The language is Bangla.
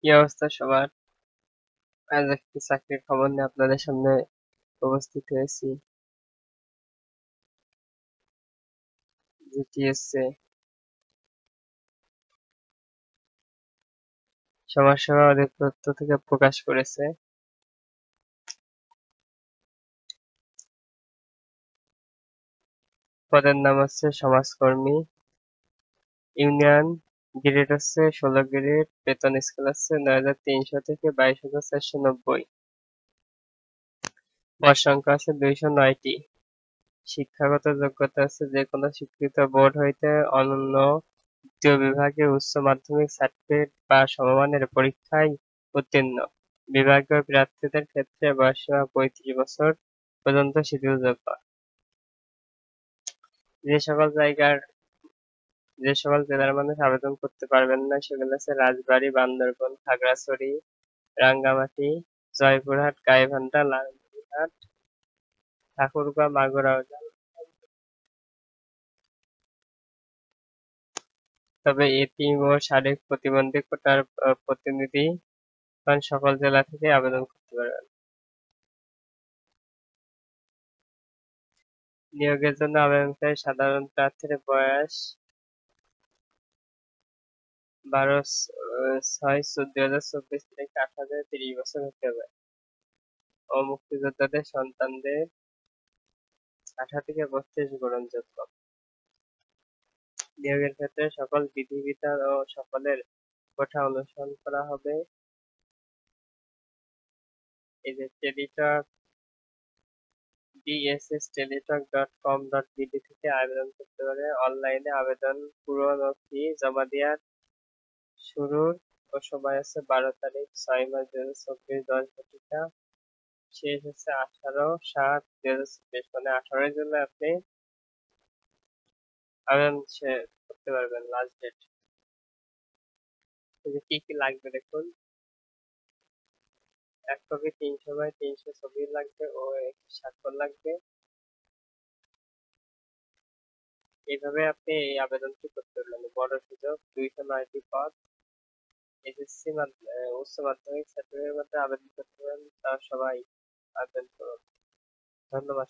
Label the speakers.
Speaker 1: কি অবস্থা সবার? আজ একটি চাকরির খবর নিয়ে আপনাদের সামনে উপস্থিত হয়েছি। জিটিএসএ সমাজসেবা অধিদপ্তর থেকে প্রকাশ করেছে। পদের নাম হচ্ছে সমাজকর্মী। ইউনিয়ন গ্রেড হচ্ছে 16 গ্রেড, বেতন স্কেল হচ্ছে 9,300 থেকে 22,490। পদ সংখ্যা আছে 209টি। শিক্ষাগত যোগ্যতা আছে যে কোনো স্বীকৃত বোর্ড হইতে অনন্য দ্বিতীয় বিভাগে উচ্চ মাধ্যমিক সার্টিফিকেট বা সমমানের পরীক্ষায় উত্তীর্ণ। বিভাগীয় প্রার্থীদের ক্ষেত্রে বয়সসীমা 35 বছর পর্যন্ত শিথিলযোগ্য। যে সকল জেলার মানুষ আবেদন করতে পারবেন না সেগুলো হচ্ছে রাজবাড়ী, বান্দরবান, খাগড়াছড়ি, রাঙ্গামাটি, জয়পুরহাট, গাইবান্ধা, লালমনিরহাট, ঠাকুরগাঁও, মাগুরা ও তবে এতিম ও শারীরিক প্রতিবন্ধী কোটার প্রতিনিধিগণ সকল জেলা থেকে আবেদন করতে পারবেন। নিয়োগের জন্য আবেদনকারী সাধারণ প্রার্থীর বয়স 12/6/2024 থেকে 18 থেকে 30 বছর হতে হবে ও মুক্তিযোদ্ধাদের সন্তানদের 18 থেকে 32 গ্রহণযোগ্য। নিয়োগের ক্ষেত্রে সকল বিধিবিধান ও সকলের কোঠা অনুসরণ করা হবে। এই যে টেলিটক dss.teletalk.com.bd থেকে আবেদন করতে পারে। অনলাইনে আবেদন পূরণ ও ফি জমা দেওয়ার শুরুর ও সময় আছে 12 তারিখ 6 মাস 2024 10 ঘটিকা। শেষ হচ্ছে 18/7/2024 মানে 18 জুলাই আপনি আবেদন করতে পারবেন, লাস্ট ডেট। কি কি লাগবে দেখুন। 1 কপি 300x300 ছবি লাগবে ও একটি স্বাক্ষর লাগবে। এইভাবে আপনি এই আবেদনটি করতে পারবেন। বড় সুযোগ, 209টি পদ। এসএসসি উচ্চ মাধ্যমিক সার্টিফিকেটের মধ্যে আবেদন করতে পারেন, তা সবাই আবেদন করুন। ধন্যবাদ।